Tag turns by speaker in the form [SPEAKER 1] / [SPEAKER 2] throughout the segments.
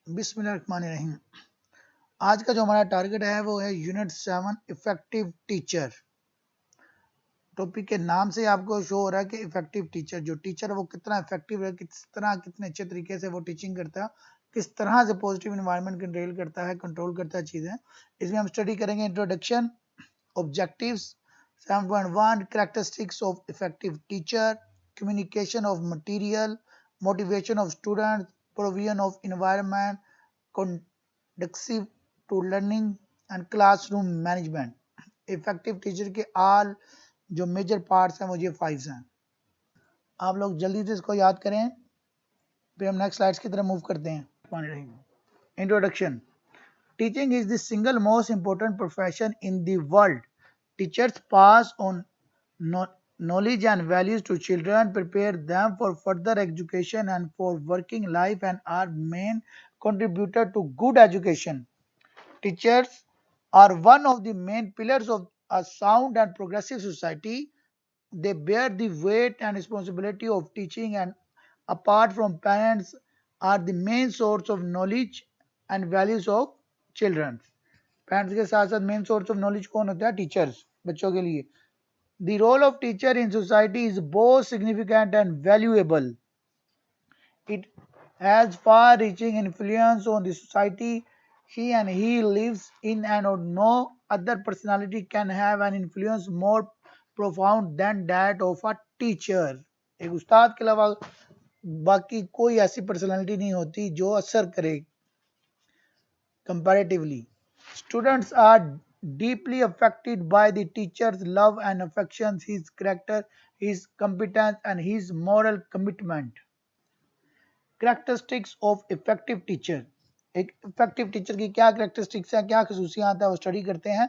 [SPEAKER 1] बिस्मिल्लाहिर्रहमानिर्रहीम। आज का जो हमारा टारगेट है वो है यूनिट 7 इफेक्टिव टीचर। टॉपिक के नाम से आपको शो हो रहा है कि इफेक्टिव टीचर, जो टीचर है वो कितना इफेक्टिव है, कितने अच्छे तरीके से वो टीचिंग करता है, किस तरह से पॉजिटिव इन्वायरमेंट कंट्रोल करता है चीज़ें। इसमें हम स्टडी करेंगे introduction, objectives, 7.1 characteristics of effective teacher, communication of material, motivation of students, provision of environment conducive to learning and classroom management। Effective teacher के ऑल जो मेजर पार्ट्स हैं वो ये 5 हैं। आप लोग जल्दी से इसको याद करें, फिर हम नेक्स्ट स्लाइड्स की तरफ मूव करते हैं। Introduction. Teaching is the single most important profession in the world. Teachers pass on knowledge and values to children, prepare them for further education and for working life, and are main contributor to good education. Teachers are one of the main pillars of a sound and progressive society. They bear the weight and responsibility of teaching, and apart from parents, are the main source of knowledge and values of children. Parents के साथ साथ main source of knowledge कौन होता है? Teachers, बच्चों के लिए। The role of teacher in society is both significant and valuable. It has far-reaching influence on the society she and he lives in, and no other personality can have an influence more profound than that of a teacher. एक उस्ताद के अलावा बाकी कोई ऐसी personality नहीं होती जो असर करे comparatively. Students are deeply affected by the teacher's love and affections, his character, his competence, and his moral commitment. Characteristics of effective teacher। एक इफेक्टिव टीचर की क्या कैरेक्टरिस्टिक्स है, क्या खसूसियात है, वो स्टडी करते हैं।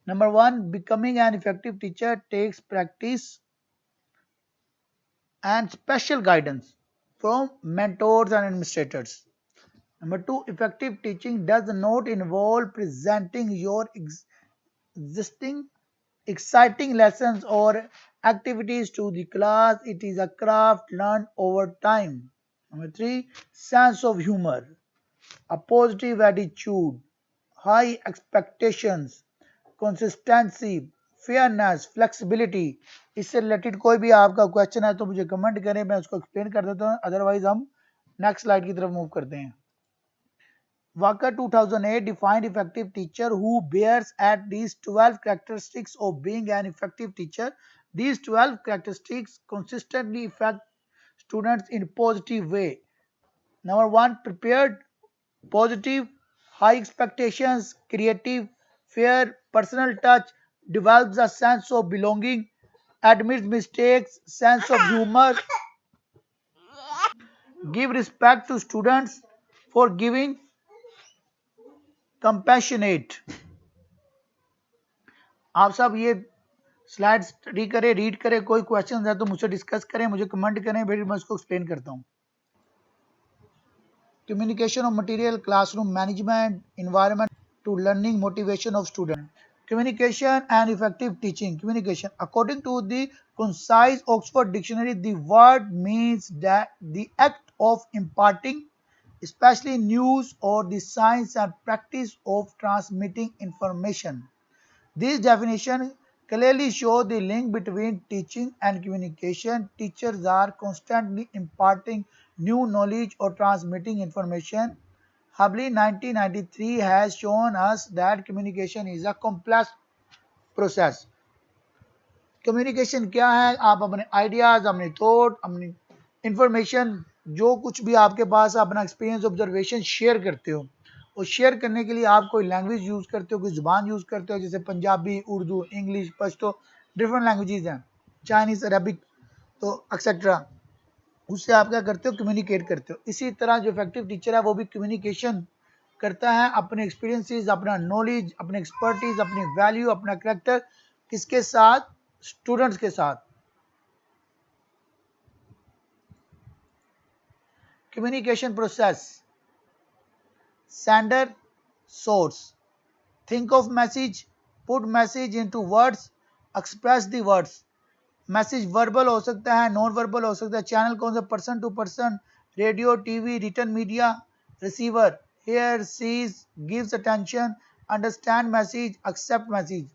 [SPEAKER 1] Number 1, becoming an effective teacher takes practice and special guidance from mentors and administrators. Number 2, effective teaching does not involve presenting your existing exciting lessons or activities to the class. It is a craft learned over time. Number 3, sense of humor, a positive attitude, high expectations, consistency, fairness, flexibility. इससे related कोई भी आपका question है तो मुझे comment करें, मैं उसको एक्सप्लेन कर देता हूँ। अदरवाइज हम नेक्स्ट स्लाइड की तरफ मूव करते हैं। Walker 2008 defined effective teacher who bears at least 12 characteristics of being an effective teacher. These 12 characteristics consistently affect students in a positive way. Number 1, prepared, positive, high expectations, creative, fair, personal touch, develops a sense of belonging, admits mistakes, sense of humor, give respect to students, forgiving, compassionate। आप सब ये slide study करें, read करें, कोई question है तो मुझसे discuss करें, मुझे कमेंट करें, फिर मैं उसको एक्सप्लेन करता हूँ। Communication of material, classroom management, environment to learning, motivation of student. Communication and effective teaching. Communication, according to the concise Oxford Dictionary, the word means that the act of imparting, especially news, or the science and practice of transmitting information. These definitions clearly show the link between teaching and communication. Teachers are constantly imparting new knowledge or transmitting information. Hubley 1993 has shown us that communication is a complex process. Communication क्या है? आप अपने ideas, अपने thought, अपनी information, जो कुछ भी आपके पास अपना एक्सपीरियंस, ऑब्जर्वेशन शेयर करते हो, और शेयर करने के लिए आप कोई लैंग्वेज यूज़ करते हो, कोई ज़ुबान यूज़ करते हो, जैसे Punjabi, Urdu, English, Pashto, different languages हैं, चाइनीज़, अरबिक, तो एक्सेट्रा। उससे आप क्या करते हो? कम्युनिकेट करते हो। इसी तरह जो इफेक्टिव टीचर है वो भी कम्युनिकेशन करता है, अपने एक्सपीरियंसेस, अपना नॉलेज, अपने एक्सपर्टीज, अपनी वैल्यू, अपना कैरेक्टर, किसके साथ? स्टूडेंट्स के साथ। Communication process, sender, source, think of message, put message into words, express the words. Message verbal हो सकता है, नॉन वर्बल हो सकता है। चैनल कौन सा? Person to person, radio, TV, written media, receiver, hear, sees, gives attention, understand message, accept message.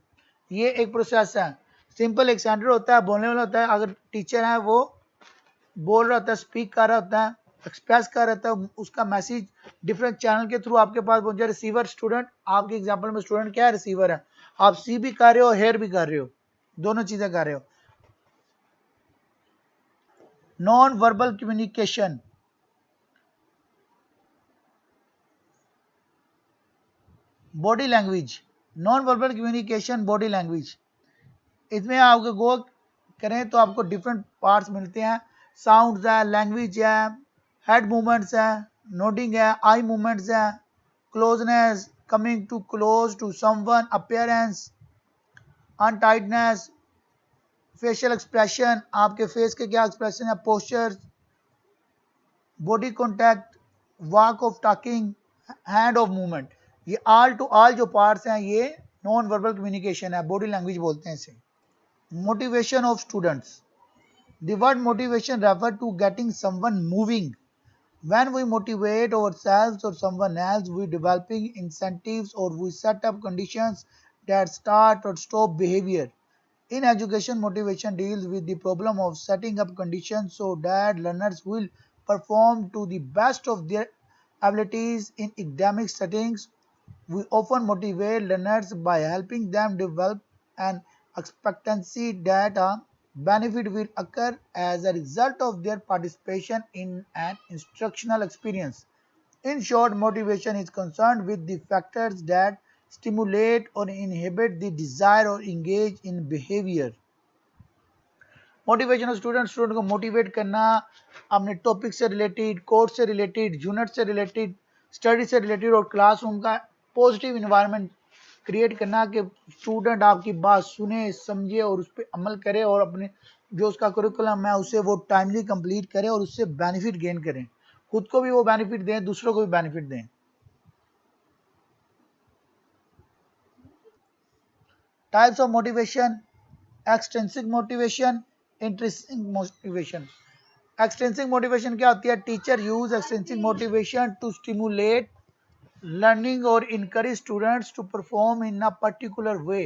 [SPEAKER 1] ये एक प्रोसेस है. सिंपल एक सेंडर होता है, बोलने वाला होता है. अगर टीचर है वो बोल रहा होता है, स्पीक कर रहा होता है, एक्सप्रेस कर रहा होता है, उसका मैसेज डिफरेंट चैनल के थ्रू आपके पास पहुंच जाए. रिसीवर स्टूडेंट, आपके एग्जांपल में स्टूडेंट क्या है, रिसीवर है. आप सी भी कर रहे हो, हेयर भी कर रहे हो, दोनों चीजें कर रहे हो. Non verbal communication, body language. Non verbal communication, body language, इसमें आपको गो करें तो आपको डिफरेंट पार्ट्स मिलते हैं. साउंड्स है, लैंग्वेज है, हेड मूवमेंट्स है, नोडिंग है, आई मूवमेंट्स है, closeness, coming to close to someone, appearance, untidiness, facial expression, आपके फेस के क्या एक्सप्रेशन है, posture, body contact, walk of talking, hand of movement. ये ऑल टू ऑल जो पार्ट्स हैं ये नॉन वर्बल कम्युनिकेशन है, बॉडी लैंग्वेज बोलते हैं इसे. Motivation of students. The word motivation refers to getting someone moving. When we motivate ourselves or someone else, we developing incentives or we set up conditions that start or stop behavior. In education, motivation deals with the problem of setting up conditions so that learners will perform to the best of their abilities in academic settings. We often motivate learners by helping them develop an expectancy that a benefit will occur as a result of their participation in an instructional experience. In short, motivation is concerned with the factors that stimulate or inhibit the desire or engage in behavior. Motivation of student को motivate करना अपने topic से related, course से related, unit से related, study से related और classroom का positive environment create करना कि स्टूडेंट आपकी बात सुने, समझे और उस पर अमल करे और अपने जो उसका करिकुलम है उसे वो टाइमली कंप्लीट करे और उससे बेनिफिट गेन करें, खुद को भी वो बेनिफिट दें, दूसरों को भी बेनिफिट दें. Types of motivation, extensive motivation, intrinsic motivation. Extensive motivation क्या होती है? Teacher use extensive motivation to stimulate learning or encourage students to perform in a particular way.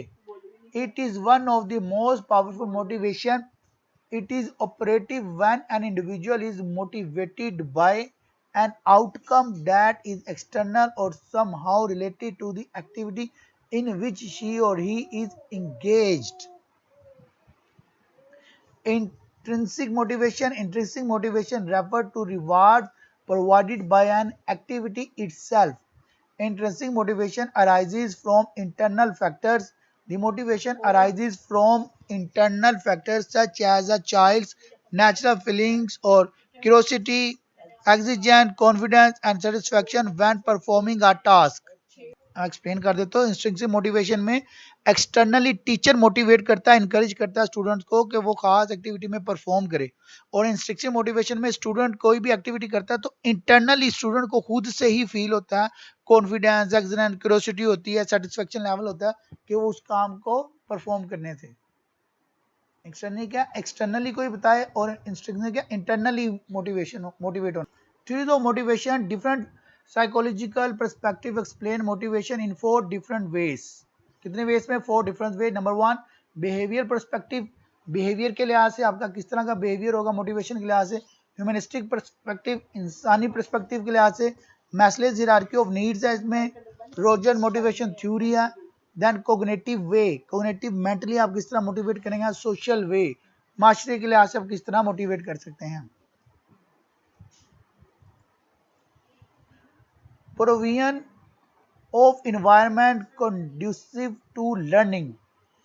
[SPEAKER 1] It is one of the most powerful motivation. It is operative when an individual is motivated by an outcome that is external or somehow related to the activity in which she or he is engaged. Intrinsic motivation refers to rewards provided by an activity itself. Intrinsic motivation arises from internal factors. The motivation arises from internal factors such as a child's natural feelings or curiosity, exigence, confidence, and satisfaction when performing a task. Explain कर देता हूँ. Intrinsic motivation में externally teacher motivate करता है, encourage करता है students को कि वो खास एक्टिविटी में परफॉर्म करे. और इंस्ट्रिंसिक मोटिवेशन में स्टूडेंट कोई भी एक्टिविटी करता है तो इंटरनली स्टूडेंट को खुद से ही फील होता है, कॉन्फिडेंस, एक्सीलेंस, क्यूरियोसिटी होती है, सेटिस्फेक्शन लेवल होता है कि वो उस काम को परफॉर्म करने थे. एक्सटर्नली क्या? एक्सटर्नली कोई बताए. और इंस्ट्रिंसिक क्या? इंटरनली मोटिवेशन, मोटिवेट होना. Theories of motivation. Different psychological perspective explain motivation in 4 different ways. कितने वेज में? 4 different ways. Number 1 behaviour perspective. Behaviour के लिहाज से आपका किस तरह का बिहेवियर होगा मोटिवेशन के लिहाज से. ह्यूमनिस्टिक पर्सपेक्टिव, इंसानी पर्सपेक्टिव के लिहाज से. मैस्लोज हायरार्की ऑफ नीड्स है इसमें. रोजर मोटिवेशन थ्योरी है. देन कोग्निटिव वे, कोग्निटिव मेंटली आप किस तरह मोटिवेट करेंगे. सोशल वे, माशरे के लिहाज से आप किस तरह मोटिवेट कर सकते हैं. Provision of environment conducive to learning.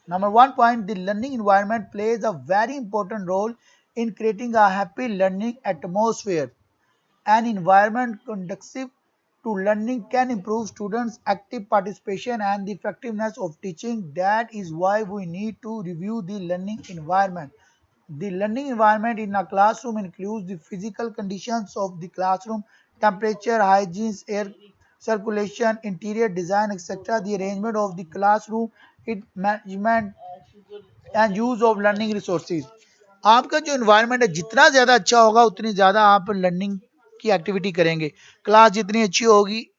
[SPEAKER 1] Number 1 point, the learning environment plays a very important role in creating a happy learning atmosphere. An environment conducive to learning can improve students' active participation and the effectiveness of teaching. That is why we need to review the learning environment. The learning environment in a classroom includes the physical conditions of the classroom, temperature, hygiene, air circulation, interior design, etc. The arrangement of the classroom, its management and use of learning resources. आपका जो environment है जितना ज़्यादा अच्छा होगा उतनी ज़्यादा आप लर्निंग की एक्टिविटी करेंगे। क्लास जितनी अच्छी होगी